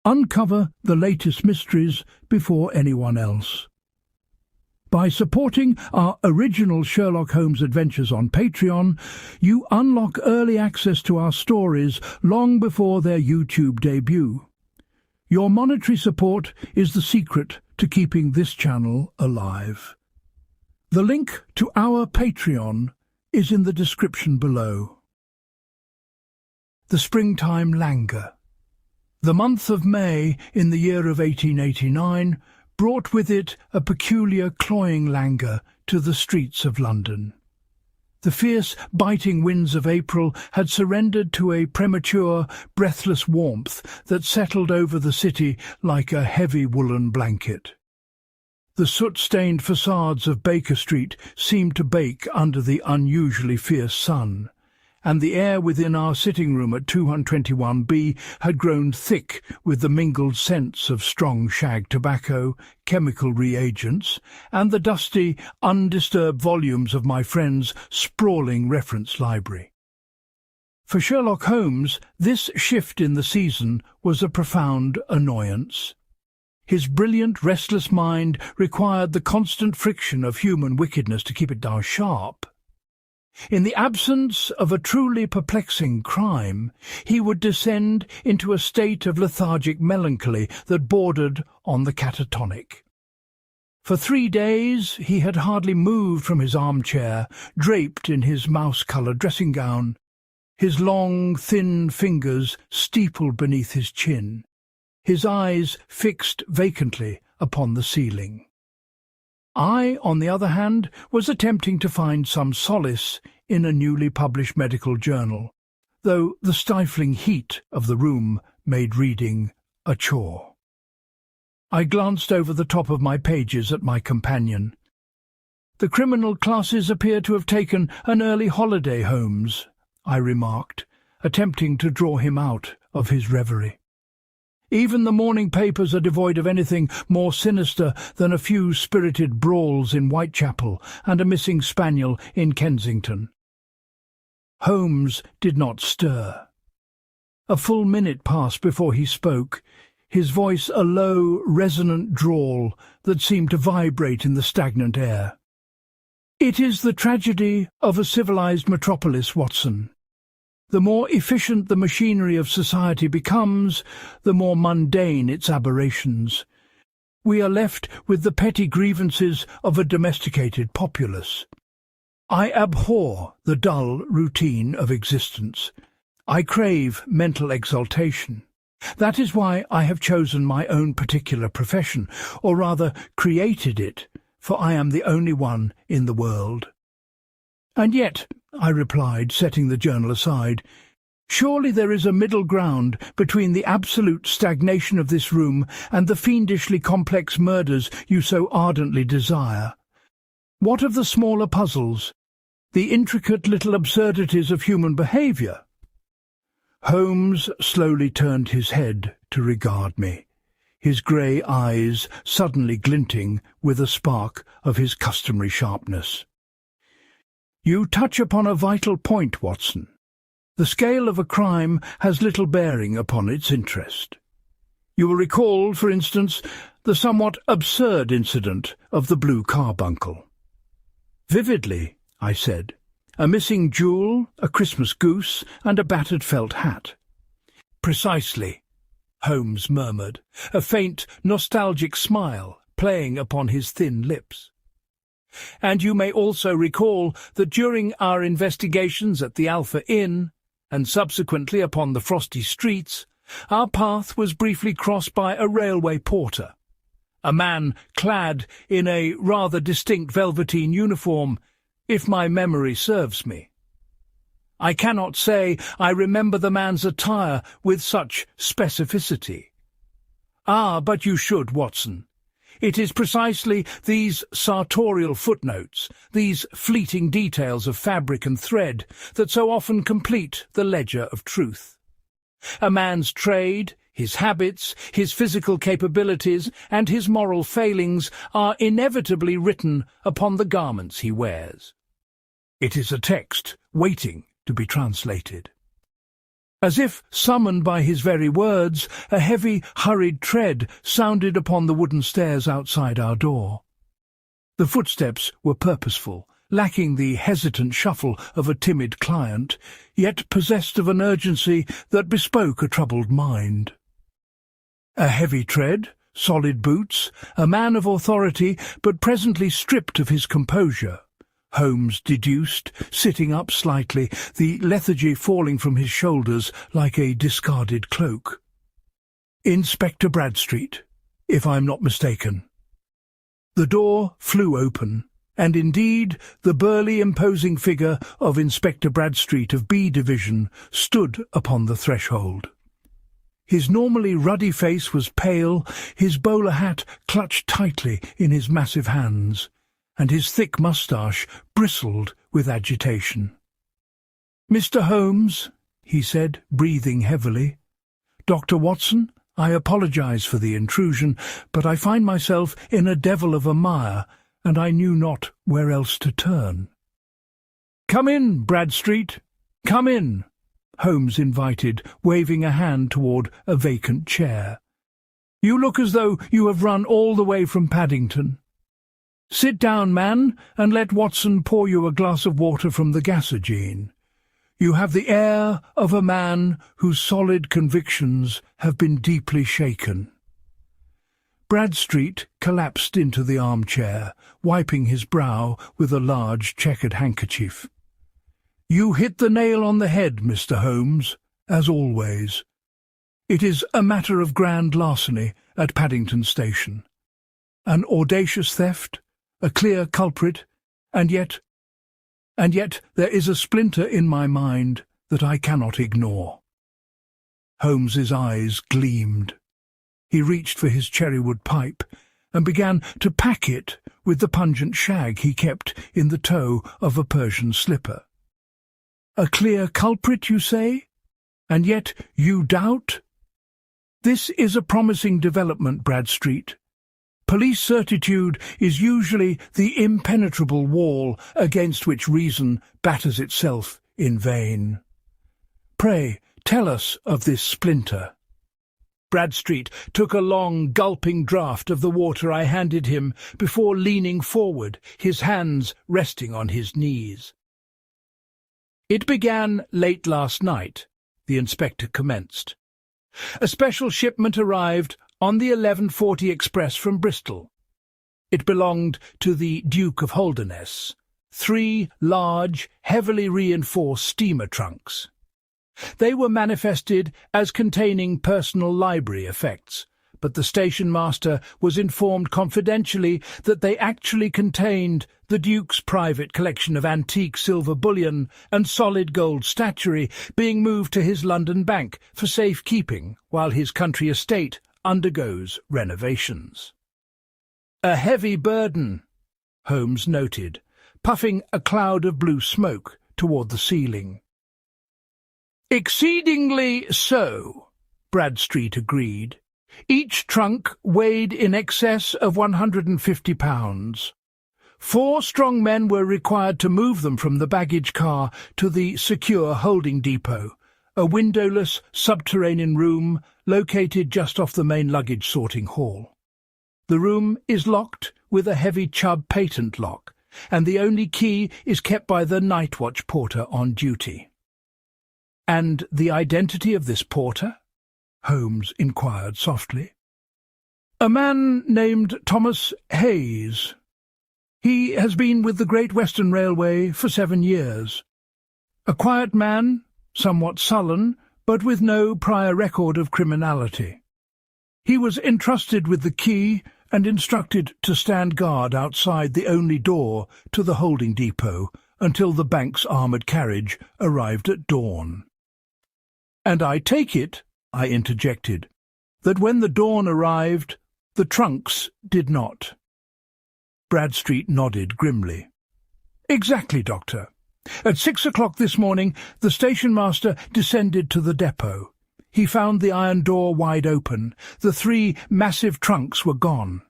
Uncover the latest mysteries before anyone else. By supporting our original Sherlock Holmes adventures on Patreon, you unlock early access to our stories long before their YouTube debut. Your monetary support is the secret to keeping this channel alive. The link to our Patreon is in the description below. The springtime languor. The month of May in the year of 1889 brought with it a peculiar cloying languor to the streets of London. The fierce, biting winds of April had surrendered to a premature, breathless warmth that settled over the city like a heavy woolen blanket. The soot-stained facades of Baker Street seemed to bake under the unusually fierce sun, and the air within our sitting room at 221B had grown thick with the mingled scents of strong shag tobacco, chemical reagents, and the dusty, undisturbed volumes of my friend's sprawling reference library. For Sherlock Holmes, this shift in the season was a profound annoyance. His brilliant, restless mind required the constant friction of human wickedness to keep it down sharp. In the absence of a truly perplexing crime, he would descend into a state of lethargic melancholy that bordered on the catatonic. For 3 days he had hardly moved from his armchair, draped in his mouse-coloured dressing-gown, his long, thin fingers steepled beneath his chin, his eyes fixed vacantly upon the ceiling. I, on the other hand, was attempting to find some solace in a newly published medical journal, though the stifling heat of the room made reading a chore. I glanced over the top of my pages at my companion. "The criminal classes appear to have taken an early holiday, Holmes," I remarked, attempting to draw him out of his reverie. "Even the morning papers are devoid of anything more sinister than a few spirited brawls in Whitechapel and a missing spaniel in Kensington." Holmes did not stir. A full minute passed before he spoke, his voice a low, resonant drawl that seemed to vibrate in the stagnant air. "It is the tragedy of a civilized metropolis, Watson. The more efficient the machinery of society becomes, the more mundane its aberrations. We are left with the petty grievances of a domesticated populace. I abhor the dull routine of existence. I crave mental exaltation. That is why I have chosen my own particular profession, or rather created it, for I am the only one in the world." "And yet," I replied, setting the journal aside, "surely there is a middle ground between the absolute stagnation of this room and the fiendishly complex murders you so ardently desire. What of the smaller puzzles, the intricate little absurdities of human behaviour?" Holmes slowly turned his head to regard me, his grey eyes suddenly glinting with a spark of his customary sharpness. "You touch upon a vital point, Watson. The scale of a crime has little bearing upon its interest. You will recall, for instance, the somewhat absurd incident of the blue carbuncle." "Vividly," I said. "A missing jewel, a Christmas goose, and a battered felt hat." "Precisely," Holmes murmured, a faint, nostalgic smile playing upon his thin lips. "And you may also recall that during our investigations at the Alpha Inn, and subsequently upon the frosty streets, our path was briefly crossed by a railway porter, a man clad in a rather distinct velveteen uniform, if my memory serves me. I cannot say I remember the man's attire with such specificity." "Ah, but you should, Watson. It is precisely these sartorial footnotes, these fleeting details of fabric and thread, that so often complete the ledger of truth. A man's trade, his habits, his physical capabilities, and his moral failings are inevitably written upon the garments he wears. It is a text waiting to be translated." As if summoned by his very words, a heavy, hurried tread sounded upon the wooden stairs outside our door. The footsteps were purposeful, lacking the hesitant shuffle of a timid client, yet possessed of an urgency that bespoke a troubled mind. A heavy tread, solid boots, a man of authority, but presently stripped of his composure. Holmes deduced, sitting up slightly, the lethargy falling from his shoulders like a discarded cloak. Inspector Bradstreet, if I'm not mistaken. The door flew open, and indeed the burly, imposing figure of Inspector Bradstreet of B Division stood upon the threshold. His normally ruddy face was pale, his bowler hat clutched tightly in his massive hands, and his thick moustache bristled with agitation. "Mr. Holmes," he said, breathing heavily. "Dr. Watson, I apologize for the intrusion, but I find myself in a devil of a mire, and I knew not where else to turn." "Come in, Bradstreet, come in," Holmes invited, waving a hand toward a vacant chair. "You look as though you have run all the way from Paddington. Sit down, man, and let Watson pour you a glass of water from the gasogene. You have the air of a man whose solid convictions have been deeply shaken." Bradstreet collapsed into the armchair, wiping his brow with a large checkered handkerchief. "You hit the nail on the head, Mr. Holmes, as always. It is a matter of grand larceny at Paddington Station. An audacious theft, a clear culprit, and yet there is a splinter in my mind that I cannot ignore." Holmes's eyes gleamed. He reached for his cherrywood pipe and began to pack it with the pungent shag he kept in the toe of a Persian slipper. "A clear culprit, you say? And yet you doubt? This is a promising development, Bradstreet. Police certitude is usually the impenetrable wall against which reason batters itself in vain. Pray, tell us of this splinter." Bradstreet took a long, gulping draught of the water I handed him before leaning forward, his hands resting on his knees. "It began late last night," the inspector commenced. "A special shipment arrived on the 11:40 express from Bristol. It belonged to the Duke of Holderness. 3 large, heavily reinforced steamer trunks. They were manifested as containing personal library effects, but the station master was informed confidentially that they actually contained the Duke's private collection of antique silver bullion and solid gold statuary being moved to his London bank for safekeeping while his country estate undergoes renovations." "A heavy burden," Holmes noted, puffing a cloud of blue smoke toward the ceiling. "Exceedingly so," Bradstreet agreed. "Each trunk weighed in excess of 150 pounds. 4 strong men were required to move them from the baggage car to the secure holding depot, a windowless subterranean room located just off the main luggage sorting hall. The room is locked with a heavy Chubb patent lock, and the only key is kept by the night watch porter on duty." "And the identity of this porter?" Holmes inquired softly. "A man named Thomas Hayes. He has been with the Great Western Railway for 7 years. A quiet man, somewhat sullen, but with no prior record of criminality. He was entrusted with the key and instructed to stand guard outside the only door to the holding depot until the bank's armoured carriage arrived at dawn." "And I take it," I interjected, "that when the dawn arrived, the trunks did not." Bradstreet nodded grimly. "Exactly, Doctor. At 6 o'clock this morning, the station-master descended to the depot. He found the iron door wide open. The 3 massive trunks were gone.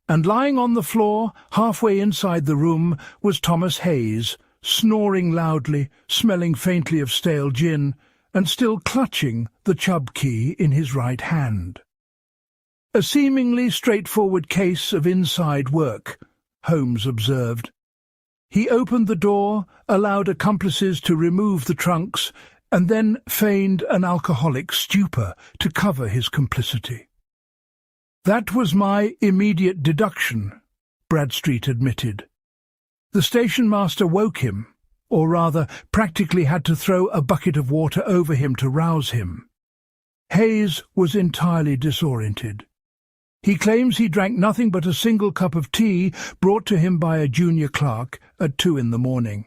And lying on the floor, halfway inside the room, was Thomas Hayes, snoring loudly, smelling faintly of stale gin, and still clutching the Chubb key in his right hand. "A seemingly straightforward case of inside work," Holmes observed. He opened the door, allowed accomplices to remove the trunks, and then feigned an alcoholic stupor to cover his complicity. "That was my immediate deduction," Bradstreet admitted. "The station master woke him, or rather practically had to throw a bucket of water over him to rouse him. Hayes was entirely disoriented. He claims he drank nothing but a single cup of tea brought to him by a junior clerk at 2 a.m.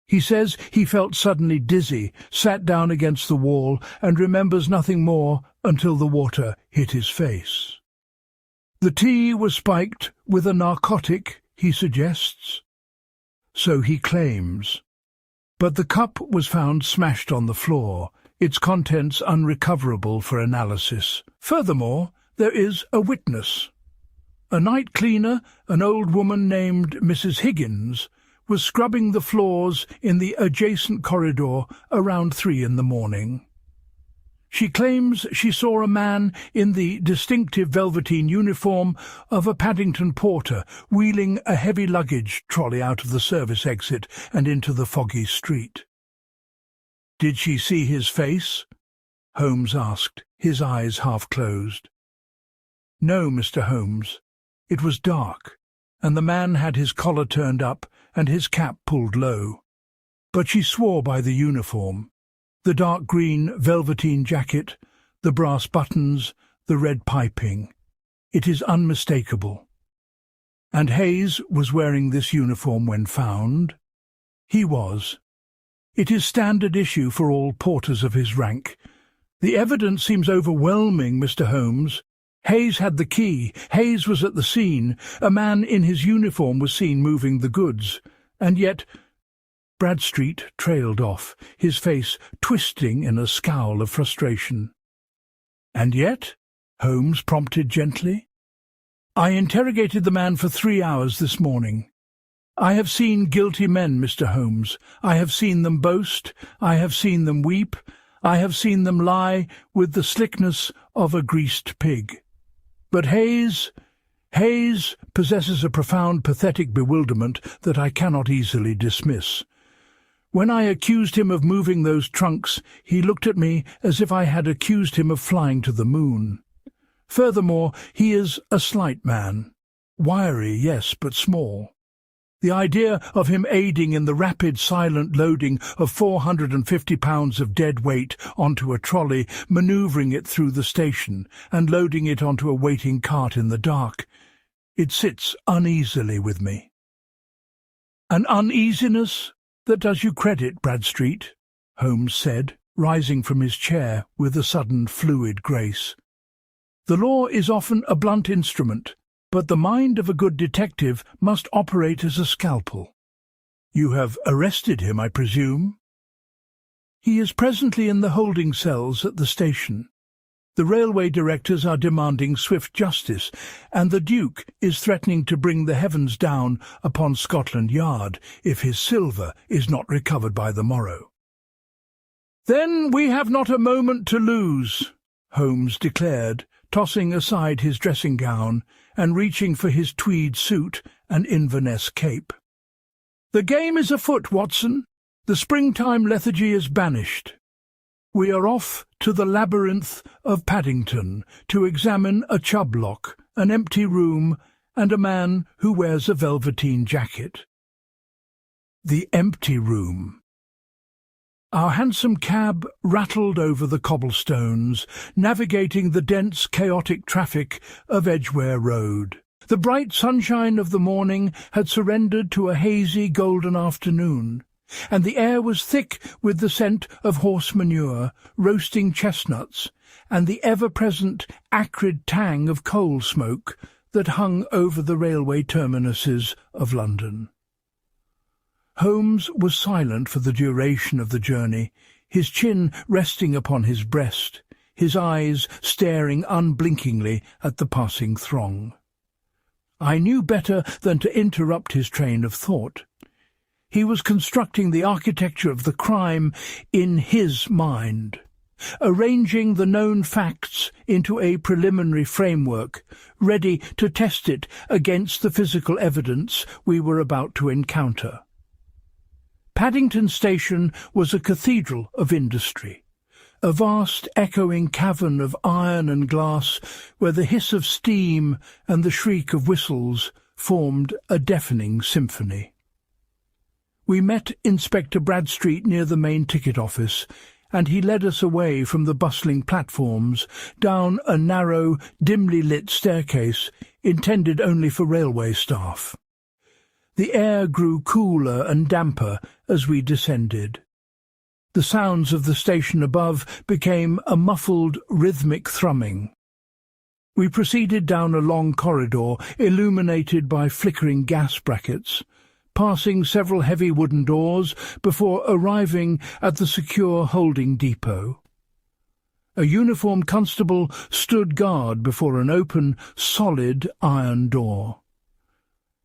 He says he felt suddenly dizzy, sat down against the wall, and remembers nothing more until the water hit his face. The tea was spiked with a narcotic, he suggests. So he claims. But the cup was found smashed on the floor, its contents unrecoverable for analysis. Furthermore, there is a witness. A night cleaner, an old woman named Mrs. Higgins, was scrubbing the floors in the adjacent corridor around 3 a.m. She claims she saw a man in the distinctive velveteen uniform of a Paddington porter wheeling a heavy luggage trolley out of the service exit and into the foggy street. "Did she see his face?" Holmes asked, his eyes half closed. "No, Mr. Holmes. It was dark, and the man had his collar turned up and his cap pulled low. But she swore by the uniform. The dark green velveteen jacket, the brass buttons, the red piping. It is unmistakable." "And Hayes was wearing this uniform when found?" "He was. It is standard issue for all porters of his rank. The evidence seems overwhelming, Mr. Holmes. Hayes had the key, Hayes was at the scene, a man in his uniform was seen moving the goods, and yet—" Bradstreet trailed off, his face twisting in a scowl of frustration. "And yet?" Holmes prompted gently. "I interrogated the man for 3 hours this morning. I have seen guilty men, Mr. Holmes. I have seen them boast, I have seen them weep, I have seen them lie with the slickness of a greased pig. But Hayes possesses a profound pathetic bewilderment that I cannot easily dismiss. When I accused him of moving those trunks, he looked at me as if I had accused him of flying to the moon. Furthermore, he is a slight man. Wiry, yes, but small. The idea of him aiding in the rapid, silent loading of 450 pounds of dead weight onto a trolley, manoeuvring it through the station, and loading it onto a waiting cart in the dark, it sits uneasily with me." "An uneasiness that does you credit, Bradstreet," Holmes said, rising from his chair with a sudden fluid grace. "The law is often a blunt instrument, but the mind of a good detective must operate as a scalpel. You have arrested him, I presume?" "He is presently in the holding cells at the station. The railway directors are demanding swift justice, and the Duke is threatening to bring the heavens down upon Scotland Yard if his silver is not recovered by the morrow." "Then we have not a moment to lose," Holmes declared, tossing aside his dressing-gown and reaching for his tweed suit and Inverness cape. "The game is afoot, Watson. The springtime lethargy is banished. We are off to the labyrinth of Paddington to examine a Chubb lock, an empty room, and a man who wears a velveteen jacket." The empty room. Our hansom cab rattled over the cobblestones, navigating the dense, chaotic traffic of Edgware Road. The bright sunshine of the morning had surrendered to a hazy, golden afternoon, and the air was thick with the scent of horse manure, roasting chestnuts, and the ever-present acrid tang of coal smoke that hung over the railway terminuses of London. Holmes was silent for the duration of the journey, his chin resting upon his breast, his eyes staring unblinkingly at the passing throng. I knew better than to interrupt his train of thought. He was constructing the architecture of the crime in his mind, arranging the known facts into a preliminary framework, ready to test it against the physical evidence we were about to encounter. Paddington Station was a cathedral of industry, a vast echoing cavern of iron and glass where the hiss of steam and the shriek of whistles formed a deafening symphony. We met Inspector Bradstreet near the main ticket office, and he led us away from the bustling platforms, down a narrow, dimly lit staircase intended only for railway staff. The air grew cooler and damper as we descended. The sounds of the station above became a muffled, rhythmic thrumming. We proceeded down a long corridor illuminated by flickering gas brackets, passing several heavy wooden doors before arriving at the secure holding depot. A uniformed constable stood guard before an open, solid iron door.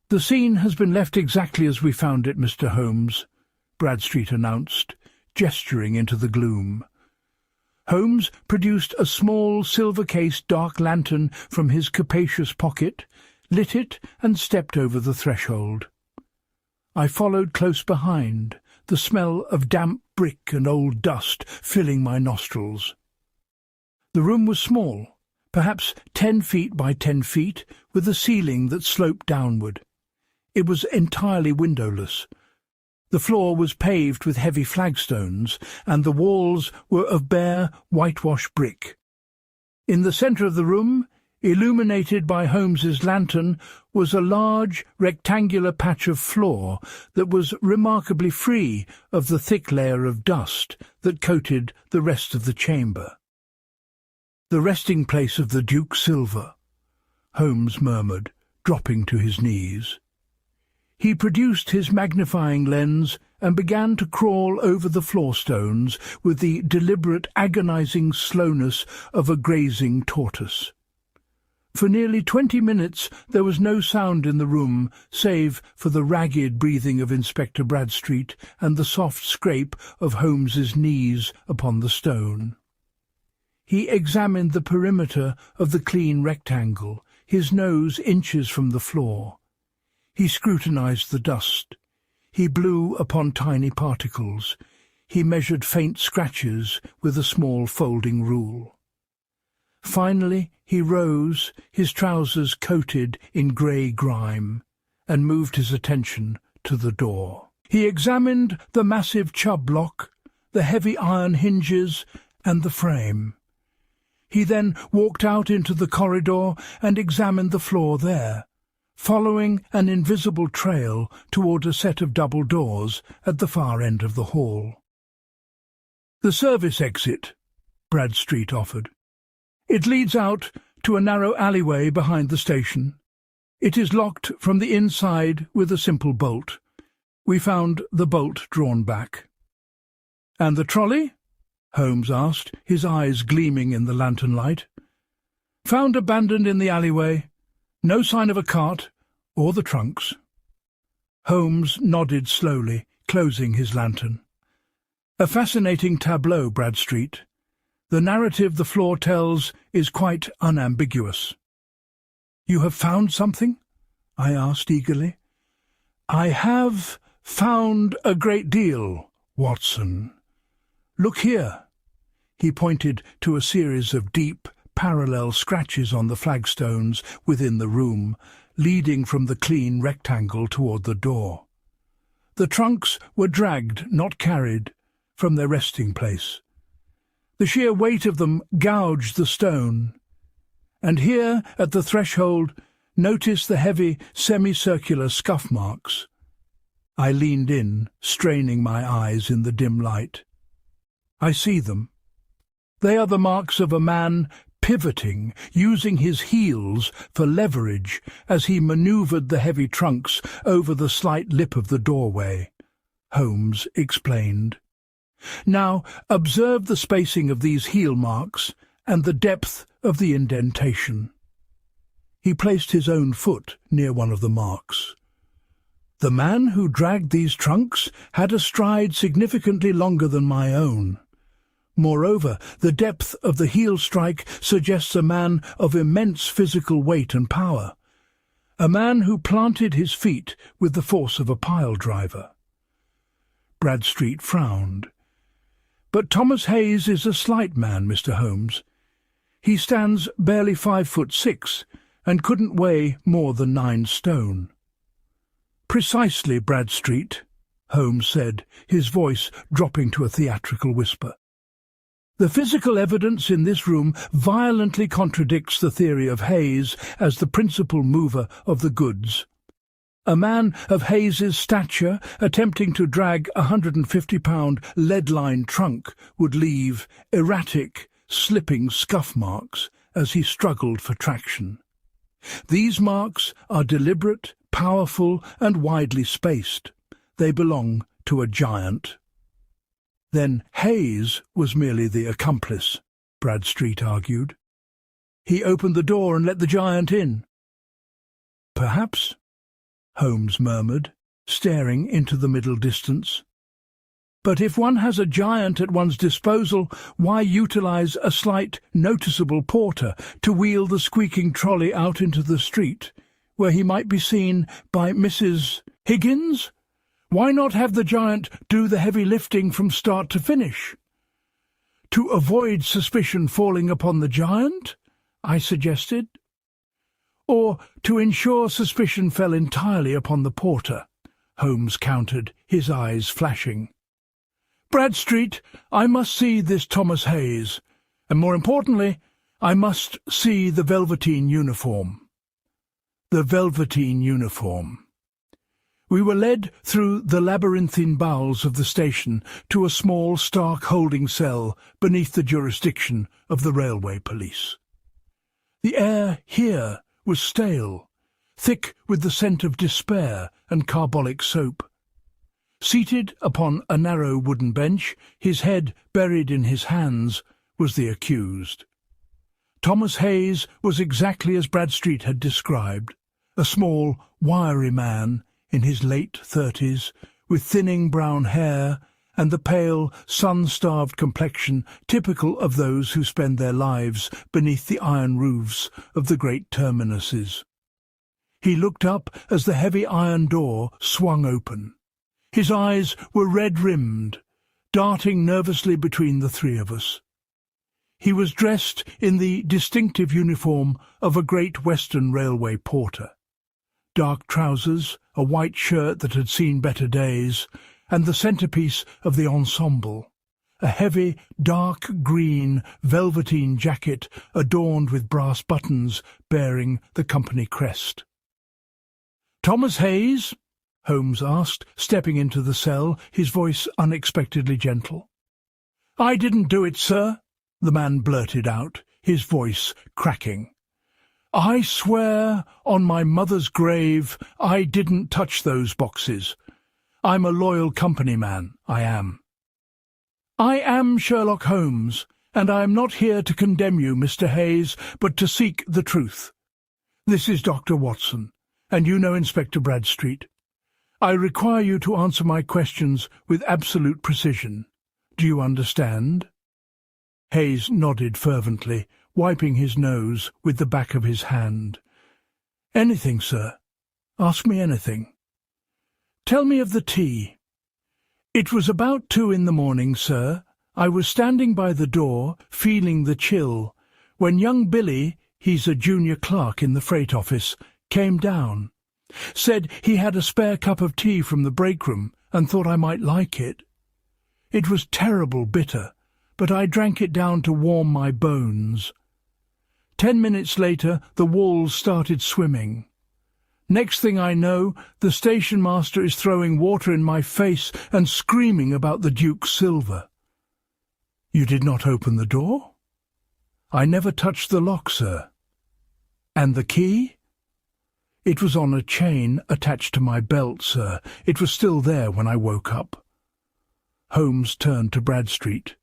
"The scene has been left exactly as we found it, Mr. Holmes," Bradstreet announced, gesturing into the gloom. Holmes produced a small, silver-cased dark lantern from his capacious pocket, lit it and stepped over the threshold. I followed close behind, the smell of damp brick and old dust filling my nostrils. The room was small, perhaps 10 feet by 10 feet, with a ceiling that sloped downward. It was entirely windowless. The floor was paved with heavy flagstones, and the walls were of bare, whitewashed brick. In the centre of the room, illuminated by Holmes's lantern, was a large, rectangular patch of floor that was remarkably free of the thick layer of dust that coated the rest of the chamber. "The resting place of the Duke's silver," Holmes murmured, dropping to his knees. He produced his magnifying lens and began to crawl over the floorstones with the deliberate, agonizing slowness of a grazing tortoise. For nearly 20 minutes there was no sound in the room save for the ragged breathing of Inspector Bradstreet and the soft scrape of Holmes's knees upon the stone. He examined the perimeter of the clean rectangle, his nose inches from the floor. He scrutinized the dust. He blew upon tiny particles. He measured faint scratches with a small folding rule. Finally he rose, his trousers coated in grey grime, and moved his attention to the door. He examined the massive Chubb lock, the heavy iron hinges, and the frame. He then walked out into the corridor and examined the floor there, following an invisible trail toward a set of double doors at the far end of the hall. "The service exit," Bradstreet offered. "It leads out to a narrow alleyway behind the station. It is locked from the inside with a simple bolt. We found the bolt drawn back." "And the trolley?" Holmes asked, his eyes gleaming in the lantern light. "Found abandoned in the alleyway. No sign of a cart or the trunks." Holmes nodded slowly, closing his lantern. "A fascinating tableau, Bradstreet. The narrative the floor tells is quite unambiguous." "You have found something?" I asked eagerly. "I have found a great deal, Watson. Look here." He pointed to a series of deep, parallel scratches on the flagstones within the room, leading from the clean rectangle toward the door. The trunks were dragged, not carried, from their resting place. The sheer weight of them gouged the stone. And here, at the threshold, notice the heavy, semicircular scuff marks. I leaned in, straining my eyes in the dim light. "I see them. They are the marks of a man pivoting, using his heels for leverage as he manoeuvred the heavy trunks over the slight lip of the doorway," Holmes explained. "Now observe the spacing of these heel marks and the depth of the indentation." He placed his own foot near one of the marks. The man who dragged these trunks had a stride significantly longer than my own. Moreover, the depth of the heel strike suggests a man of immense physical weight and power, a man who planted his feet with the force of a pile driver. Bradstreet frowned. "But Thomas Hayes is a slight man, Mr. Holmes. He stands barely 5'6" and couldn't weigh more than 9 stone. "Precisely, Bradstreet," Holmes said, his voice dropping to a theatrical whisper. "The physical evidence in this room violently contradicts the theory of Hayes as the principal mover of the goods. A man of Hayes's stature attempting to drag a 150-pound lead-lined trunk would leave erratic, slipping scuff marks as he struggled for traction. These marks are deliberate, powerful, and widely spaced. They belong to a giant." "Then Hayes was merely the accomplice," Bradstreet argued. "He opened the door and let the giant in." "Perhaps," Holmes murmured, staring into the middle distance. "But if one has a giant at one's disposal, why utilize a slight, noticeable porter to wheel the squeaking trolley out into the street, where he might be seen by Mrs. Higgins? Why not have the giant do the heavy lifting from start to finish?" "To avoid suspicion falling upon the giant," I suggested. "Or to ensure suspicion fell entirely upon the porter," Holmes countered, his eyes flashing. "Bradstreet, I must see this Thomas Hayes, and more importantly, I must see the Velveteen uniform." The Velveteen uniform. We were led through the labyrinthine bowels of the station to a small, stark holding cell beneath the jurisdiction of the railway police. The air here was stale, thick with the scent of despair and carbolic soap. Seated upon a narrow wooden bench, his head buried in his hands, was the accused. Thomas Hayes was exactly as Bradstreet had described, a small, wiry man in his late 30s, with thinning brown hair and the pale, sun-starved complexion typical of those who spend their lives beneath the iron roofs of the great terminuses. He looked up as the heavy iron door swung open. His eyes were red-rimmed, darting nervously between the three of us. He was dressed in the distinctive uniform of a Great Western Railway porter. Dark trousers, a white shirt that had seen better days, and the centrepiece of the ensemble, a heavy, dark green velveteen jacket adorned with brass buttons bearing the company crest. "Thomas Hayes?" Holmes asked, stepping into the cell, his voice unexpectedly gentle. "I didn't do it, sir," the man blurted out, his voice cracking. "I swear on my mother's grave I didn't touch those boxes. I'm a loyal company man, I am." "I am Sherlock Holmes, and I am not here to condemn you, Mr. Hayes, but to seek the truth. This is Dr. Watson, and you know Inspector Bradstreet. I require you to answer my questions with absolute precision. Do you understand?" Hayes nodded fervently, wiping his nose with the back of his hand. "Anything, sir. Ask me anything." "Tell me of the tea." "It was about 2 in the morning, sir. I was standing by the door, feeling the chill, when young Billy, he's a junior clerk in the freight office, came down. Said he had a spare cup of tea from the break room and thought I might like it. It was terrible bitter, but I drank it down to warm my bones. 10 minutes later, the walls started swimming. Next thing I know, the station master is throwing water in my face and screaming about the Duke's silver." "You did not open the door?" "I never touched the lock, sir." "And the key?" "It was on a chain attached to my belt, sir. It was still there when I woke up." Holmes turned to Bradstreet.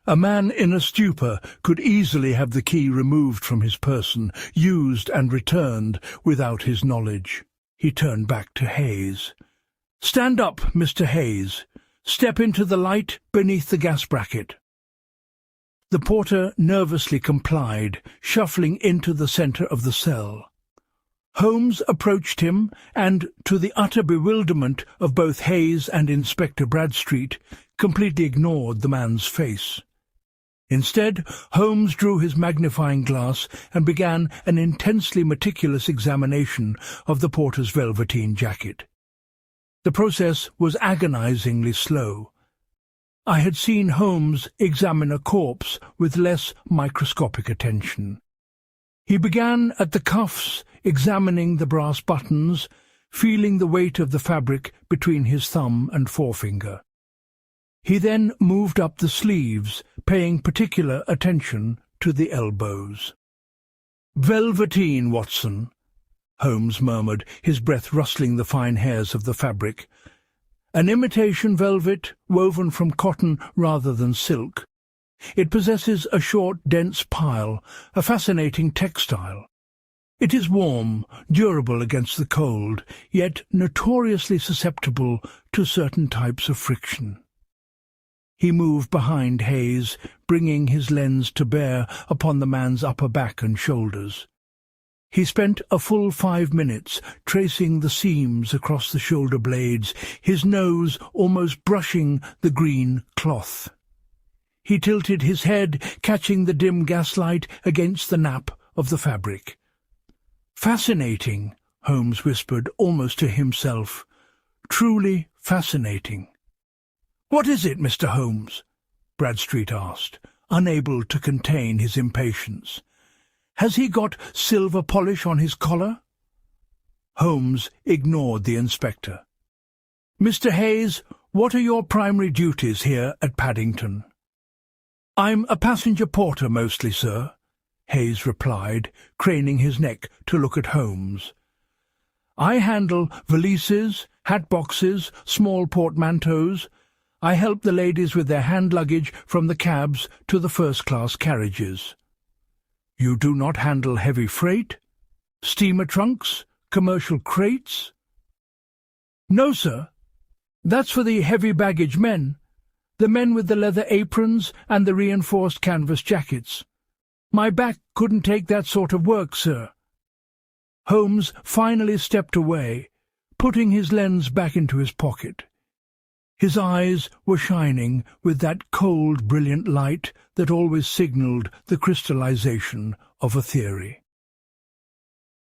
A man in a stupor could easily have the key removed from his person, used and returned without his knowledge. He turned back to Hayes. "Stand up, Mr. Hayes. Step into the light beneath the gas bracket." The porter nervously complied, shuffling into the centre of the cell. Holmes approached him, and, to the utter bewilderment of both Hayes and Inspector Bradstreet, completely ignored the man's face. Instead, Holmes drew his magnifying glass and began an intensely meticulous examination of the porter's velveteen jacket. The process was agonizingly slow. I had seen Holmes examine a corpse with less microscopic attention. He began at the cuffs, examining the brass buttons, feeling the weight of the fabric between his thumb and forefinger. He then moved up the sleeves, paying particular attention to the elbows. "Velveteen, Watson," Holmes murmured, his breath rustling the fine hairs of the fabric. "An imitation velvet, woven from cotton rather than silk. It possesses a short, dense pile, a fascinating textile. It is warm, durable against the cold, yet notoriously susceptible to certain types of friction." He moved behind Hayes, bringing his lens to bear upon the man's upper back and shoulders. He spent a full 5 minutes tracing the seams across the shoulder blades, his nose almost brushing the green cloth. He tilted his head, catching the dim gaslight against the nap of the fabric. "Fascinating," Holmes whispered, almost to himself. "Truly fascinating." "What is it, Mr. Holmes?" Bradstreet asked, unable to contain his impatience. "Has he got silver polish on his collar?" Holmes ignored the inspector. "Mr. Hayes, what are your primary duties here at Paddington?" "I'm a passenger porter mostly, sir," Hayes replied, craning his neck to look at Holmes. "I handle valises, hat boxes, small portmanteaus. I help the ladies with their hand luggage from the cabs to the first-class carriages." "You do not handle heavy freight? Steamer trunks? Commercial crates?" "No, sir. That's for the heavy baggage men, the men with the leather aprons and the reinforced canvas jackets. My back couldn't take that sort of work, sir." Holmes finally stepped away, putting his lens back into his pocket. His eyes were shining with that cold, brilliant light that always signalled the crystallization of a theory.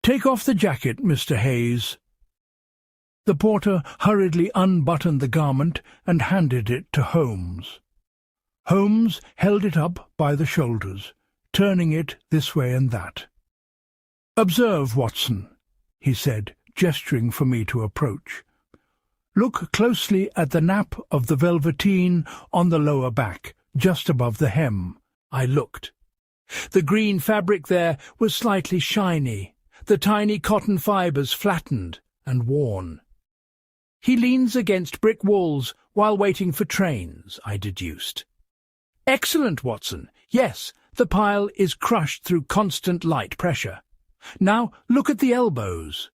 "Take off the jacket, Mr. Hayes." The porter hurriedly unbuttoned the garment and handed it to Holmes. Holmes held it up by the shoulders, turning it this way and that. "Observe, Watson," he said, gesturing for me to approach. "Look closely at the nap of the velveteen on the lower back, just above the hem." I looked. The green fabric there was slightly shiny, the tiny cotton fibres flattened and worn. "He leans against brick walls while waiting for trains," I deduced. "Excellent, Watson. Yes, the pile is crushed through constant light pressure. Now look at the elbows."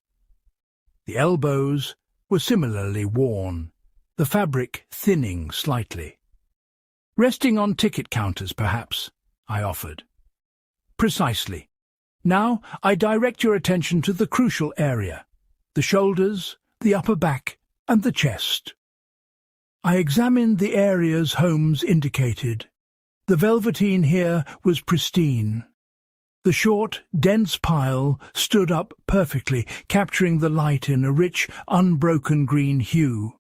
The elbows were similarly worn, the fabric thinning slightly. "Resting on ticket counters, perhaps," I offered. "Precisely. Now I direct your attention to the crucial area, the shoulders, the upper back, and the chest." I examined the areas Holmes indicated. The velveteen here was pristine. The short, dense pile stood up perfectly, capturing the light in a rich, unbroken green hue.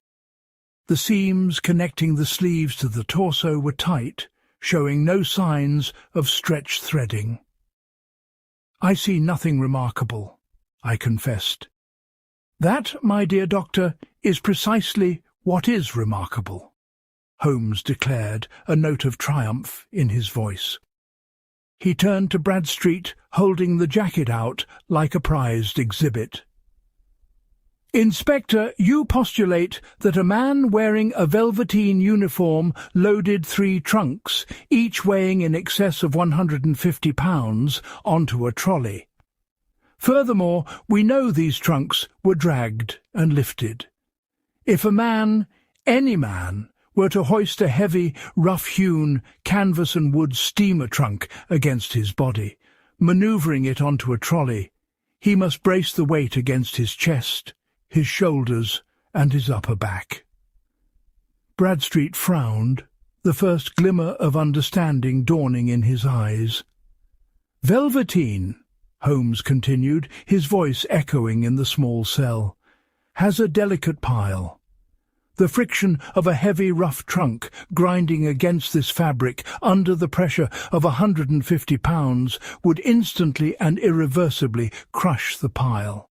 The seams connecting the sleeves to the torso were tight, showing no signs of stretched threading. "I see nothing remarkable," I confessed. "That, my dear doctor, is precisely what is remarkable," Holmes declared, a note of triumph in his voice. He turned to Bradstreet, holding the jacket out like a prized exhibit. "Inspector, you postulate that a man wearing a velveteen uniform loaded 3 trunks, each weighing in excess of 150 pounds, onto a trolley. Furthermore, we know these trunks were dragged and lifted. If a man, any man, were to hoist a heavy, rough-hewn canvas and wood steamer trunk against his body, manoeuvring it onto a trolley, he must brace the weight against his chest, his shoulders, and his upper back. Bradstreet frowned, the first glimmer of understanding dawning in his eyes. "Velveteen," Holmes continued, his voice echoing in the small cell, "has a delicate pile. The friction of a heavy, rough trunk grinding against this fabric under the pressure of 150 pounds would instantly and irreversibly crush the pile.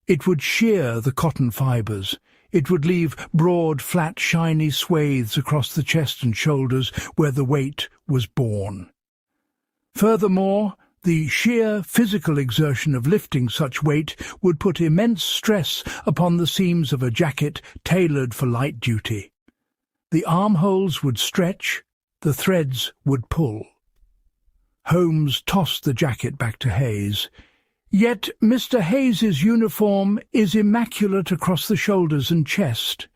It would shear the cotton fibres. It would leave broad, flat, shiny swathes across the chest and shoulders where the weight was borne. Furthermore, the sheer physical exertion of lifting such weight would put immense stress upon the seams of a jacket tailored for light duty. The armholes would stretch, the threads would pull." Holmes tossed the jacket back to Hayes. "Yet Mr. Hayes's uniform is immaculate across the shoulders and chest.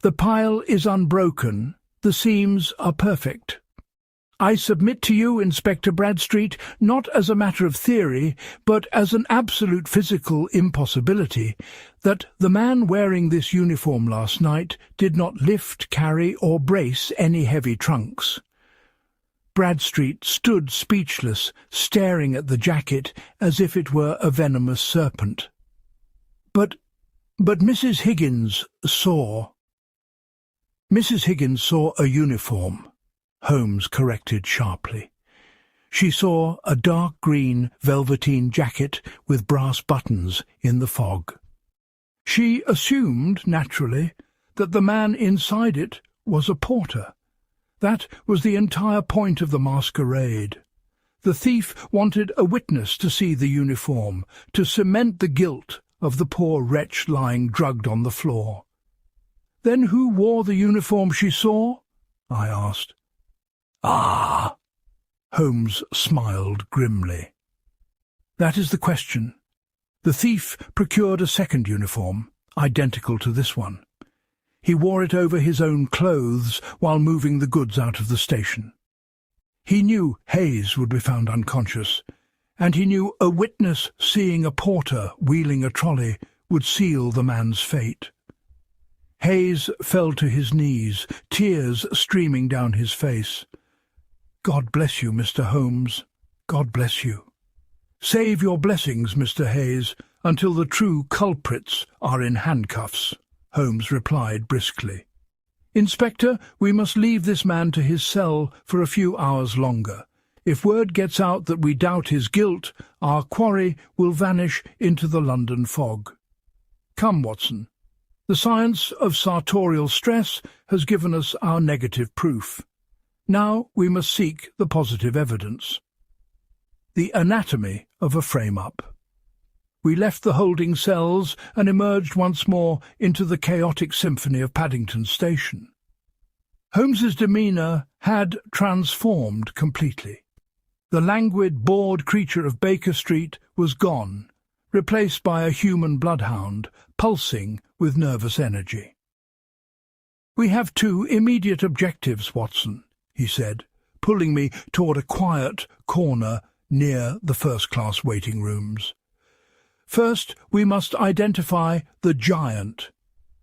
The pile is unbroken, the seams are perfect. I submit to you, Inspector Bradstreet, not as a matter of theory, but as an absolute physical impossibility, that the man wearing this uniform last night did not lift, carry, or brace any heavy trunks." Bradstreet stood speechless, staring at the jacket as if it were a venomous serpent. But Mrs. Higgins saw—" "Mrs. Higgins saw a uniform," Holmes corrected sharply. "She saw a dark green velveteen jacket with brass buttons in the fog. She assumed, naturally, that the man inside it was a porter. That was the entire point of the masquerade. The thief wanted a witness to see the uniform, to cement the guilt of the poor wretch lying drugged on the floor." "Then who wore the uniform she saw?" I asked. "Ah!" Holmes smiled grimly. "That is the question. The thief procured a second uniform, identical to this one. He wore it over his own clothes while moving the goods out of the station. He knew Hayes would be found unconscious, and he knew a witness seeing a porter wheeling a trolley would seal the man's fate. Hayes fell to his knees, tears streaming down his face. "God bless you, Mr. Holmes. God bless you. Save your blessings, Mr. Hayes, until the true culprits are in handcuffs," Holmes replied briskly. "Inspector, we must leave this man to his cell for a few hours longer. If word gets out that we doubt his guilt, our quarry will vanish into the London fog. Come, Watson. The science of sartorial stress has given us our negative proof. Now we must seek the positive evidence. The anatomy of a frame-up." We left the holding cells and emerged once more into the chaotic symphony of Paddington Station. Holmes's demeanour had transformed completely. The languid, bored creature of Baker Street was gone, replaced by a human bloodhound, pulsing with nervous energy. "We have two immediate objectives, Watson," he said, pulling me toward a quiet corner near the first-class waiting rooms. "First, we must identify the giant,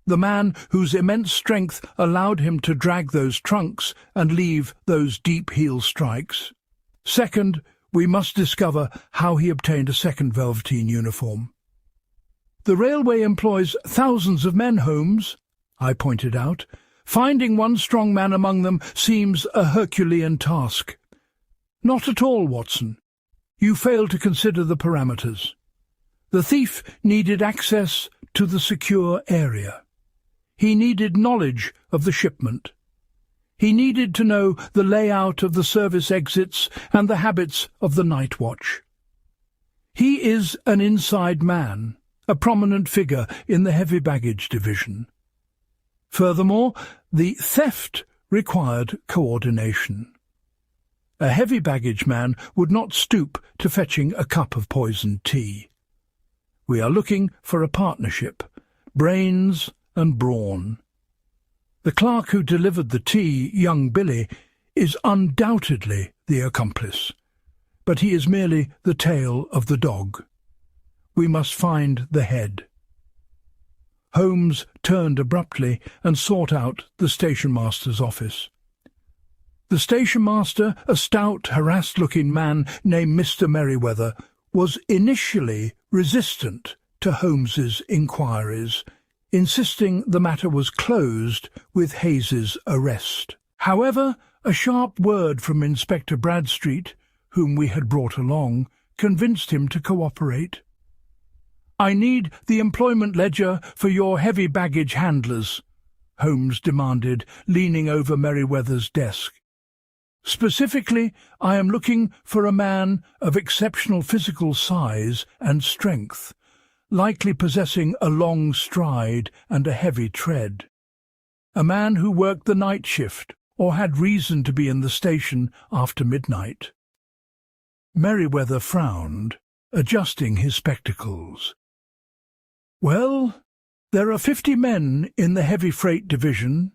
the man whose immense strength allowed him to drag those trunks and leave those deep heel strikes. Second, we must discover how he obtained a second velveteen uniform." "The railway employs thousands of men, Holmes," I pointed out. "Finding one strong man among them seems a Herculean task." "Not at all, Watson. You fail to consider the parameters. The thief needed access to the secure area. He needed knowledge of the shipment. He needed to know the layout of the service exits and the habits of the night watch. He is an inside man, a prominent figure in the heavy baggage division. Furthermore, the theft required coordination. A heavy baggage man would not stoop to fetching a cup of poisoned tea. We are looking for a partnership, brains and brawn. The clerk who delivered the tea, young Billy, is undoubtedly the accomplice, but he is merely the tail of the dog. We must find the head. Holmes turned abruptly and sought out the station-master's office. The station-master, a stout, harassed-looking man named Mr. Merryweather, was initially resistant to Holmes's inquiries, insisting the matter was closed with Hayes's arrest. However, a sharp word from Inspector Bradstreet, whom we had brought along, convinced him to cooperate. "I need the employment ledger for your heavy baggage handlers," Holmes demanded, leaning over Merryweather's desk. "Specifically, I am looking for a man of exceptional physical size and strength, likely possessing a long stride and a heavy tread. A man who worked the night shift or had reason to be in the station after midnight." Merryweather frowned, adjusting his spectacles. "Well, there are 50 men in the heavy freight division,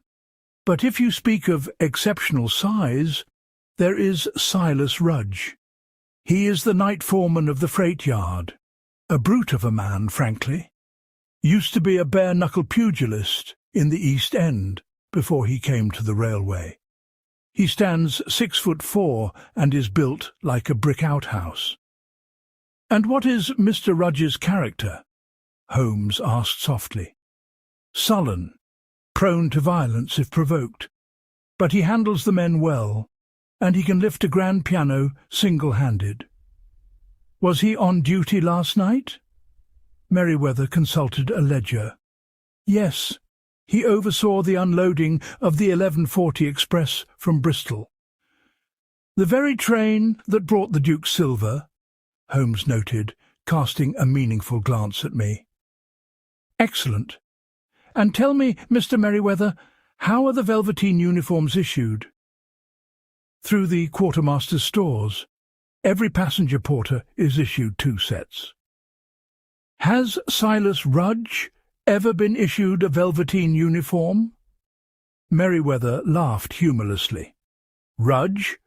but if you speak of exceptional size, there is Silas Rudge. He is the night foreman of the freight yard. A brute of a man, frankly. Used to be a bare-knuckle pugilist in the East End before he came to the railway. He stands 6'4" and is built like a brick outhouse." "And what is Mr. Rudge's character?" Holmes asked softly. "Sullen, prone to violence if provoked, but he handles the men well, and he can lift a grand piano single-handed." "Was he on duty last night?" Merryweather consulted a ledger. "Yes, he oversaw the unloading of the 11:40 express from Bristol." "The very train that brought the Duke's silver," Holmes noted, casting a meaningful glance at me. "Excellent. And tell me, Mr. Merryweather, how are the Velveteen uniforms issued?" "Through the quartermaster's stores. Every passenger porter is issued 2 sets." "Has Silas Rudge ever been issued a Velveteen uniform?" Merryweather laughed humorlessly. "Rudge?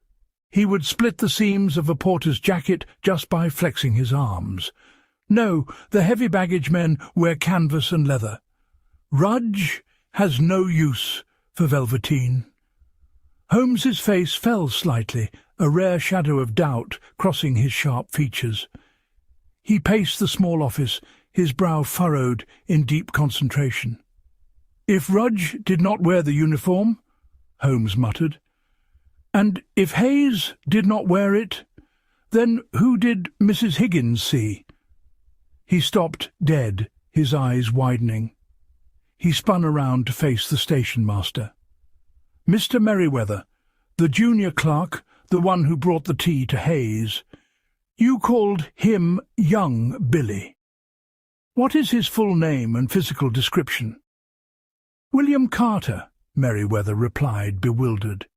He would split the seams of a porter's jacket just by flexing his arms. No, the heavy baggage men wear canvas and leather. Rudge has no use for Velveteen." Holmes's face fell slightly, a rare shadow of doubt crossing his sharp features. He paced the small office, his brow furrowed in deep concentration. "If Rudge did not wear the uniform," Holmes muttered, "and if Hayes did not wear it, then who did Mrs. Higgins see?" He stopped dead, his eyes widening. He spun around to face the station-master. "Mr. Merryweather, the junior clerk, the one who brought the tea to Hayes, you called him young Billy. What is his full name and physical description?" "William Carter," Merryweather replied, bewildered.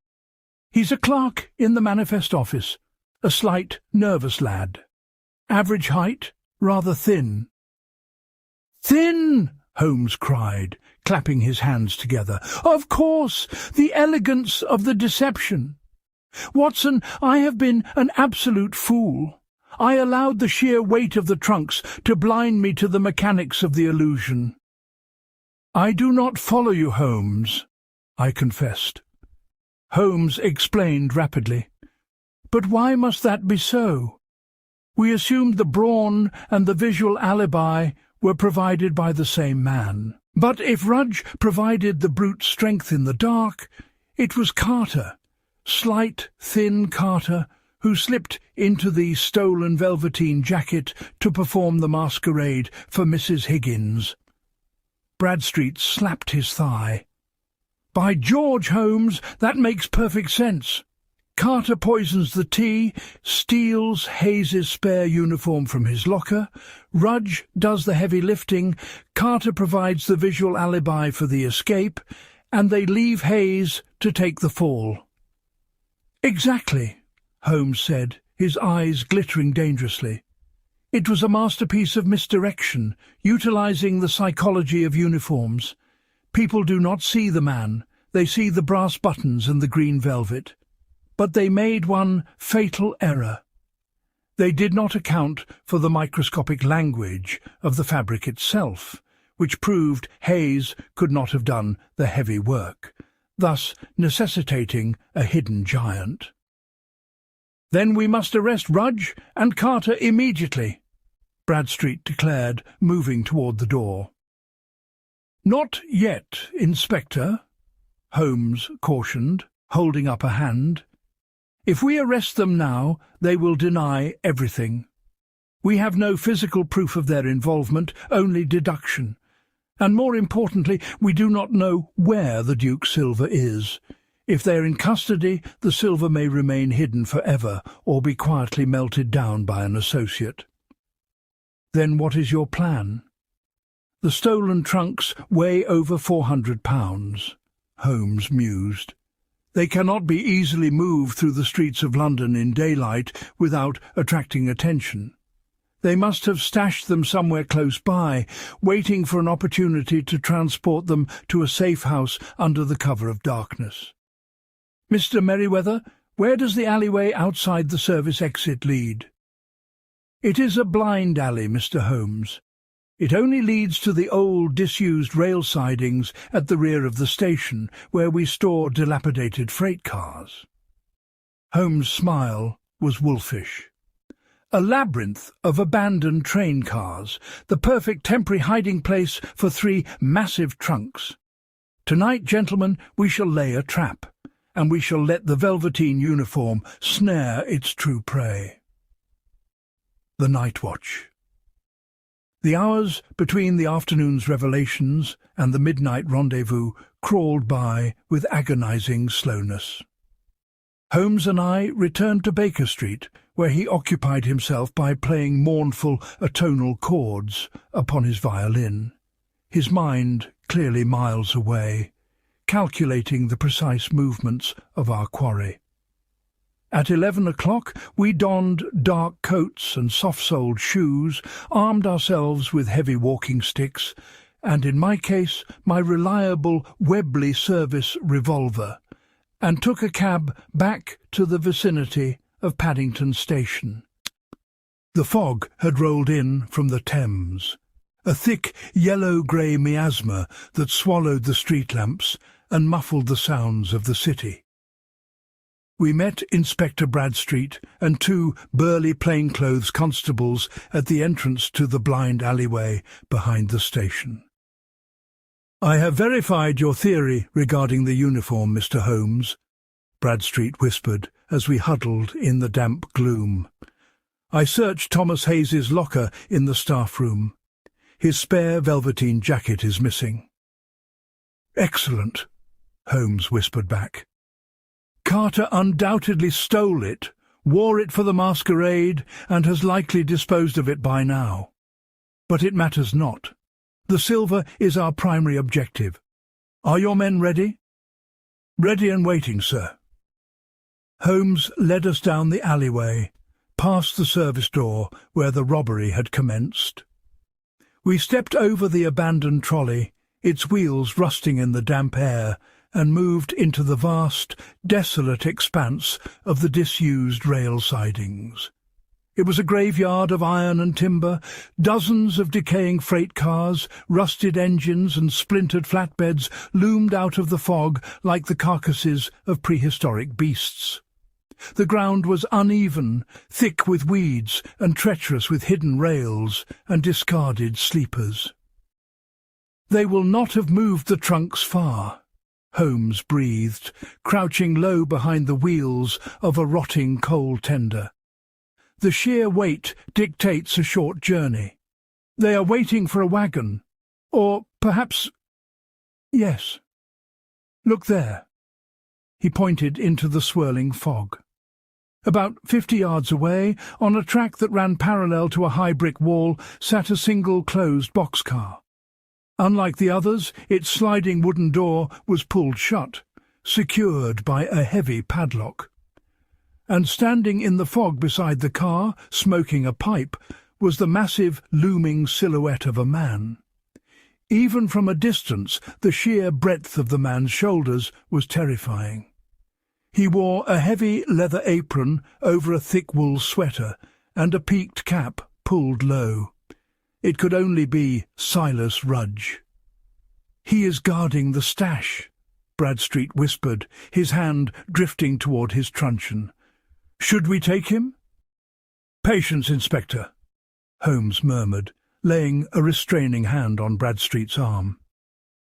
"He's a clerk in the manifest office, a slight, nervous lad. Average height, rather thin." "Thin!" Holmes cried, clapping his hands together. "Of course, the elegance of the deception. Watson, I have been an absolute fool. I allowed the sheer weight of the trunks to blind me to the mechanics of the illusion." "I do not follow you, Holmes," I confessed. Holmes explained rapidly. "But why must that be so? We assumed the brawn and the visual alibi were provided by the same man. But if Rudge provided the brute strength in the dark, it was Carter, slight, thin Carter, who slipped into the stolen velveteen jacket to perform the masquerade for Mrs. Higgins." Bradstreet slapped his thigh. "By George, Holmes, that makes perfect sense. Carter poisons the tea, steals Hayes's spare uniform from his locker, Rudge does the heavy lifting, Carter provides the visual alibi for the escape, and they leave Hayes to take the fall." "Exactly," Holmes said, his eyes glittering dangerously. It was a masterpiece of misdirection, utilizing the psychology of uniforms. People do not see the man, they see the brass buttons and the green velvet. But they made one fatal error. They did not account for the microscopic language of the fabric itself, which proved Hayes could not have done the heavy work, thus necessitating a hidden giant. "Then we must arrest Rudge and Carter immediately," Bradstreet declared, moving toward the door. "Not yet, Inspector," Holmes cautioned, holding up a hand. "If we arrest them now, they will deny everything. We have no physical proof of their involvement, only deduction. And more importantly, we do not know where the Duke's silver is. If they are in custody, the silver may remain hidden forever or be quietly melted down by an associate." "Then what is your plan?" "The stolen trunks weigh over 400 pounds, Holmes mused. "They cannot be easily moved through the streets of London in daylight without attracting attention. They must have stashed them somewhere close by, waiting for an opportunity to transport them to a safe house under the cover of darkness. Mr. Merriweather, where does the alleyway outside the service exit lead?" "It is a blind alley, Mr. Holmes. It only leads to the old, disused rail sidings at the rear of the station, where we store dilapidated freight cars." Holmes' smile was wolfish. "A labyrinth of abandoned train cars, the perfect temporary hiding place for 3 massive trunks. Tonight, gentlemen, we shall lay a trap, and we shall let the Velveteen uniform snare its true prey." The Night Watch. The hours between the afternoon's revelations and the midnight rendezvous crawled by with agonizing slowness. Holmes and I returned to Baker Street, where he occupied himself by playing mournful atonal chords upon his violin, his mind clearly miles away, calculating the precise movements of our quarry. At 11 o'clock we donned dark coats and soft-soled shoes, armed ourselves with heavy walking sticks, and in my case my reliable Webley service revolver, and took a cab back to the vicinity of Paddington Station. The fog had rolled in from the Thames, a thick yellow-grey miasma that swallowed the street lamps and muffled the sounds of the city. We met Inspector Bradstreet and 2 burly plainclothes constables at the entrance to the blind alleyway behind the station. "I have verified your theory regarding the uniform, Mr. Holmes," Bradstreet whispered as we huddled in the damp gloom. "I searched Thomas Hayes's locker in the staff room. His spare velveteen jacket is missing." "Excellent," Holmes whispered back. "Carter undoubtedly stole it, wore it for the masquerade, and has likely disposed of it by now. But it matters not. The silver is our primary objective. Are your men ready?" "Ready and waiting, sir." Holmes led us down the alleyway, past the service door where the robbery had commenced. We stepped over the abandoned trolley, its wheels rusting in the damp air, and moved into the vast, desolate expanse of the disused rail sidings. It was a graveyard of iron and timber. Dozens of decaying freight cars, rusted engines and splintered flatbeds loomed out of the fog like the carcasses of prehistoric beasts. The ground was uneven, thick with weeds and treacherous with hidden rails and discarded sleepers. "They will not have moved the trunks far," Holmes breathed, crouching low behind the wheels of a rotting coal tender. "The sheer weight dictates a short journey. They are waiting for a wagon. Or perhaps... yes. Look there." He pointed into the swirling fog. About 50 yards away, on a track that ran parallel to a high brick wall, sat a single closed boxcar. Unlike the others, its sliding wooden door was pulled shut, secured by a heavy padlock. And standing in the fog beside the car, smoking a pipe, was the massive, looming silhouette of a man. Even from a distance, the sheer breadth of the man's shoulders was terrifying. He wore a heavy leather apron over a thick wool sweater and a peaked cap pulled low. It could only be Silas Rudge. "He is guarding the stash," Bradstreet whispered, his hand drifting toward his truncheon. "Should we take him?" "Patience, Inspector," Holmes murmured, laying a restraining hand on Bradstreet's arm.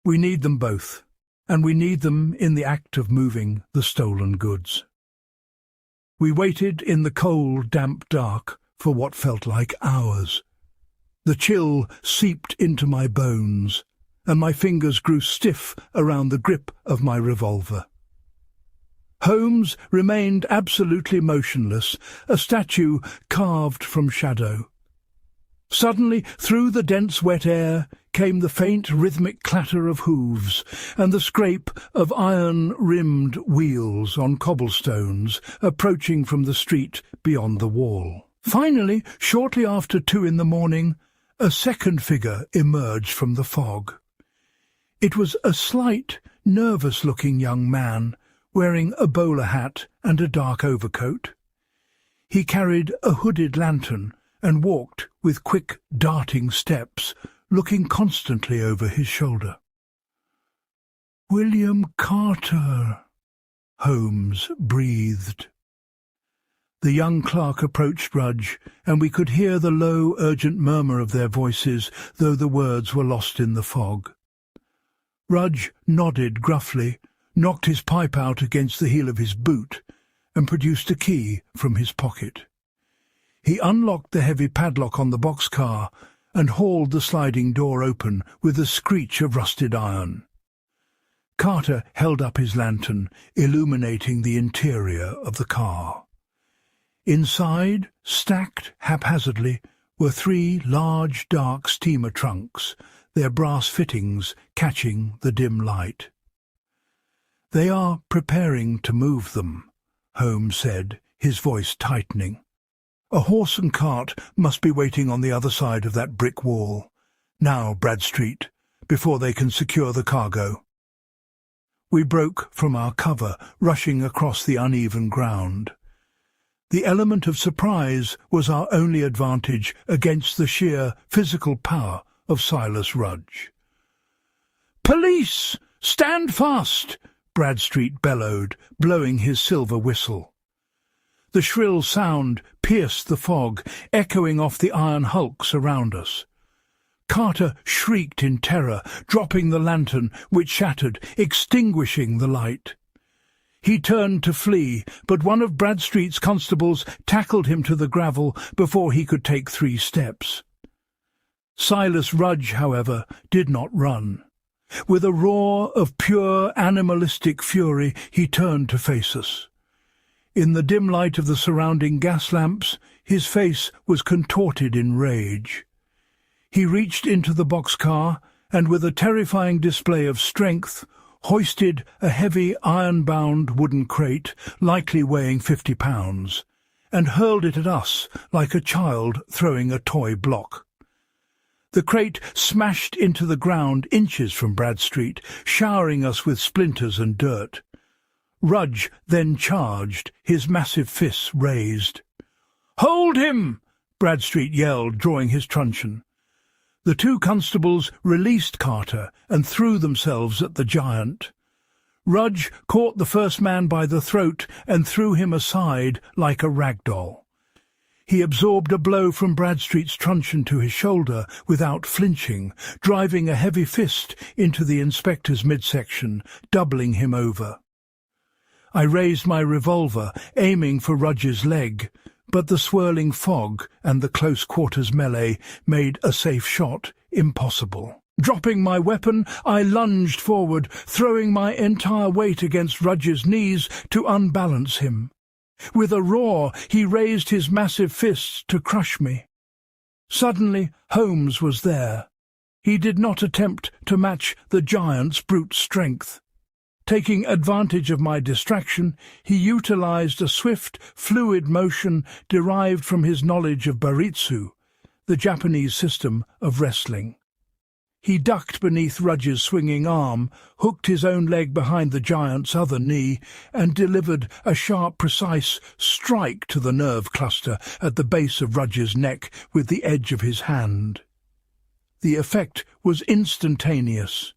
"We need them both, and we need them in the act of moving the stolen goods." We waited in the cold, damp dark for what felt like hours. The chill seeped into my bones, and my fingers grew stiff around the grip of my revolver. Holmes remained absolutely motionless, a statue carved from shadow. Suddenly, through the dense wet air, came the faint rhythmic clatter of hooves and the scrape of iron-rimmed wheels on cobblestones approaching from the street beyond the wall. Finally, shortly after 2 in the morning, a second figure emerged from the fog. It was a slight, nervous-looking young man, wearing a bowler hat and a dark overcoat. He carried a hooded lantern and walked with quick, darting steps, looking constantly over his shoulder. "William Carter," Holmes breathed. The young clerk approached Rudge, and we could hear the low, urgent murmur of their voices, though the words were lost in the fog. Rudge nodded gruffly, knocked his pipe out against the heel of his boot, and produced a key from his pocket. He unlocked the heavy padlock on the boxcar and hauled the sliding door open with a screech of rusted iron. Carter held up his lantern, illuminating the interior of the car. Inside, stacked haphazardly, were 3 large, dark steamer trunks, their brass fittings catching the dim light. "They are preparing to move them," Holmes said, his voice tightening. "A horse and cart must be waiting on the other side of that brick wall. Now, Bradstreet, before they can secure the cargo." We broke from our cover, rushing across the uneven ground. The element of surprise was our only advantage against the sheer physical power of Silas Rudge. "Police! Stand fast!" Bradstreet bellowed, blowing his silver whistle. The shrill sound pierced the fog, echoing off the iron hulks around us. Carter shrieked in terror, dropping the lantern, which shattered, extinguishing the light. He turned to flee, but one of Bradstreet's constables tackled him to the gravel before he could take 3 steps. Silas Rudge, however, did not run. With a roar of pure animalistic fury, he turned to face us. In the dim light of the surrounding gas lamps, his face was contorted in rage. He reached into the boxcar and, with a terrifying display of strength, hoisted a heavy iron-bound wooden crate, likely weighing 50 pounds, and hurled it at us like a child throwing a toy block. The crate smashed into the ground inches from Bradstreet, showering us with splinters and dirt. Rudge then charged, his massive fists raised. "Hold him!" Bradstreet yelled, drawing his truncheon. The 2 constables released Carter and threw themselves at the giant. Rudge caught the first man by the throat and threw him aside like a rag doll. He absorbed a blow from Bradstreet's truncheon to his shoulder without flinching, driving a heavy fist into the inspector's midsection, doubling him over. I raised my revolver, aiming for Rudge's leg, but the swirling fog and the close-quarters melee made a safe shot impossible. Dropping my weapon, I lunged forward, throwing my entire weight against Rudge's knees to unbalance him. With a roar, he raised his massive fists to crush me. Suddenly, Holmes was there. He did not attempt to match the giant's brute strength. Taking advantage of my distraction, he utilized a swift, fluid motion derived from his knowledge of Baritsu, the Japanese system of wrestling. He ducked beneath Rudge's swinging arm, hooked his own leg behind the giant's other knee, and delivered a sharp, precise strike to the nerve cluster at the base of Rudge's neck with the edge of his hand. The effect was instantaneous.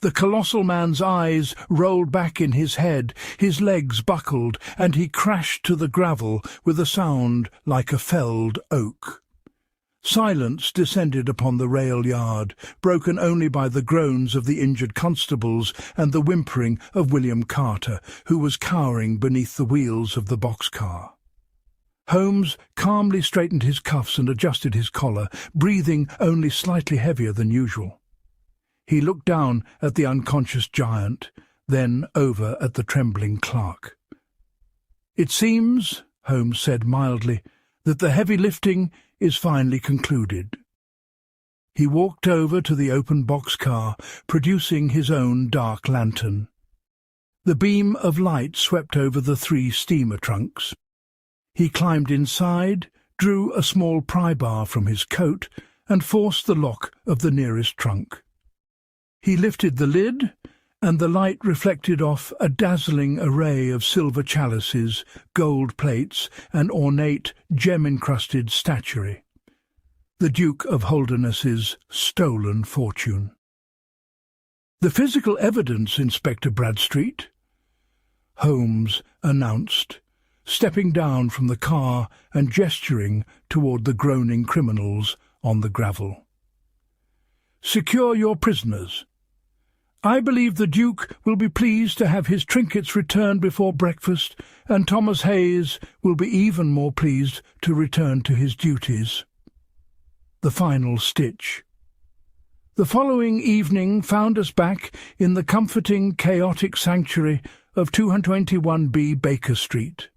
The colossal man's eyes rolled back in his head, his legs buckled, and he crashed to the gravel with a sound like a felled oak. Silence descended upon the rail yard, broken only by the groans of the injured constables and the whimpering of William Carter, who was cowering beneath the wheels of the boxcar. Holmes calmly straightened his cuffs and adjusted his collar, breathing only slightly heavier than usual. He looked down at the unconscious giant, then over at the trembling clerk. "It seems," Holmes said mildly, "that the heavy lifting is finally concluded." He walked over to the open boxcar, producing his own dark lantern. The beam of light swept over the 3 steamer trunks. He climbed inside, drew a small pry bar from his coat, and forced the lock of the nearest trunk. He lifted the lid, and the light reflected off a dazzling array of silver chalices, gold plates, and ornate, gem-encrusted statuary. The Duke of Holderness's stolen fortune. "The physical evidence, Inspector Bradstreet," Holmes announced, stepping down from the car and gesturing toward the groaning criminals on the gravel. "Secure your prisoners. I believe the Duke will be pleased to have his trinkets returned before breakfast, and Thomas Hayes will be even more pleased to return to his duties." The final stitch. The following evening found us back in the comforting, chaotic sanctuary of 221B Baker Street.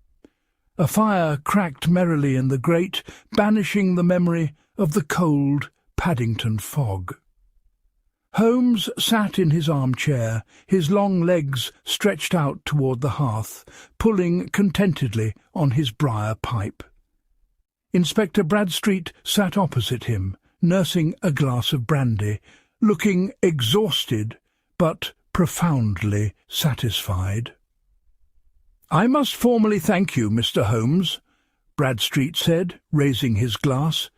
A fire cracked merrily in the grate, banishing the memory of the cold Paddington fog. Holmes sat in his armchair, his long legs stretched out toward the hearth, pulling contentedly on his briar pipe. Inspector Bradstreet sat opposite him, nursing a glass of brandy, looking exhausted but profoundly satisfied. "I must formally thank you, Mr. Holmes," Bradstreet said, raising his glass.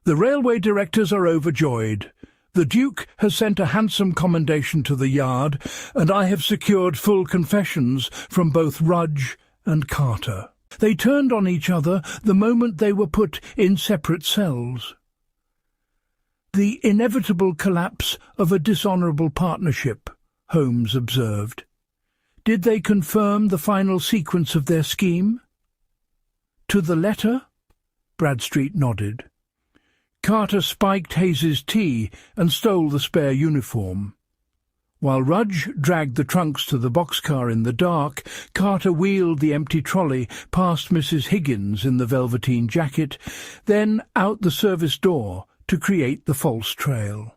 "The railway directors are overjoyed. The Duke has sent a handsome commendation to the yard, and I have secured full confessions from both Rudge and Carter. They turned on each other the moment they were put in separate cells. The inevitable collapse of a dishonourable partnership," Holmes observed. "Did they confirm the final sequence of their scheme?" "To the letter?" Bradstreet nodded. "Carter spiked Hayes's tea and stole the spare uniform. While Rudge dragged the trunks to the boxcar in the dark, Carter wheeled the empty trolley past Mrs. Higgins in the velveteen jacket, then out the service door to create the false trail.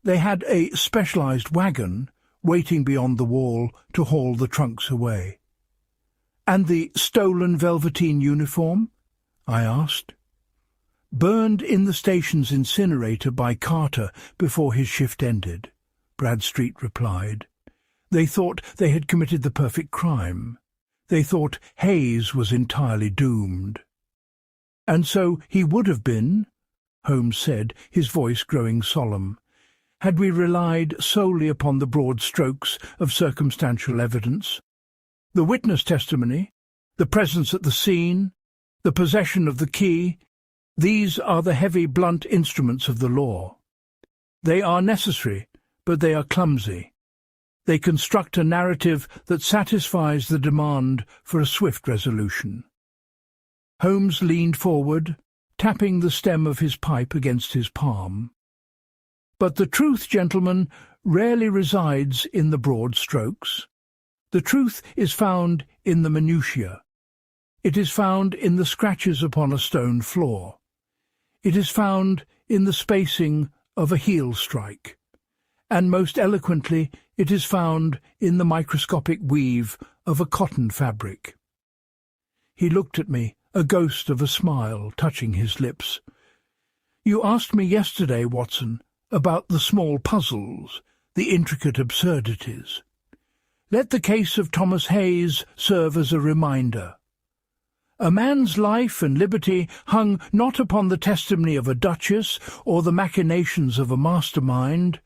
They had a specialized wagon waiting beyond the wall to haul the trunks away." "And the stolen velveteen uniform?" I asked. "Burned in the station's incinerator by Carter before his shift ended," Bradstreet replied. "They thought they had committed the perfect crime. They thought Hayes was entirely doomed." "And so he would have been," Holmes said, his voice growing solemn, "had we relied solely upon the broad strokes of circumstantial evidence. The witness testimony, the presence at the scene, the possession of the key, these are the heavy, blunt instruments of the law. They are necessary, but they are clumsy. They construct a narrative that satisfies the demand for a swift resolution." Holmes leaned forward, tapping the stem of his pipe against his palm. "But the truth, gentlemen, rarely resides in the broad strokes. The truth is found in the minutiae. It is found in the scratches upon a stone floor. It is found in the spacing of a heel strike. And most eloquently, it is found in the microscopic weave of a cotton fabric." He looked at me, a ghost of a smile touching his lips. You asked me yesterday, Watson, about the small puzzles, the intricate absurdities. Let the case of Thomas Hayes serve as a reminder. A man's life and liberty hung not upon the testimony of a duchess or the machinations of a mastermind,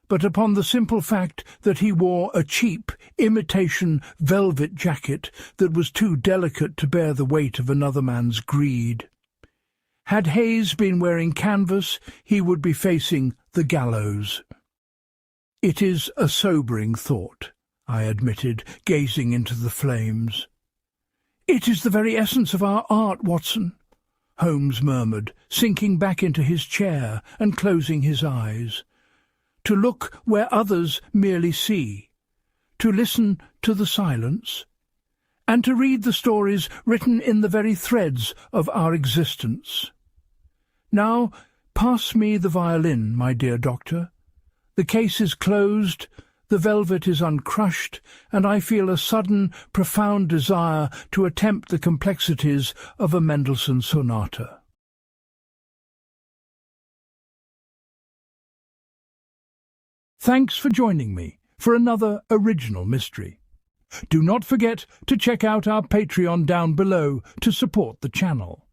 but upon the simple fact that he wore a cheap, imitation velvet jacket that was too delicate to bear the weight of another man's greed. Had Hayes been wearing canvas, he would be facing the gallows. It is a sobering thought, I admitted, gazing into the flames. It is the very essence of our art, Watson, Holmes murmured, sinking back into his chair and closing his eyes. To look where others merely see, to listen to the silence, and to read the stories written in the very threads of our existence. Now, pass me the violin, my dear doctor. The case is closed, the velvet is uncrushed, and I feel a sudden, profound desire to attempt the complexities of a Mendelssohn sonata. Thanks for joining me for another original mystery. Do not forget to check out our Patreon down below to support the channel.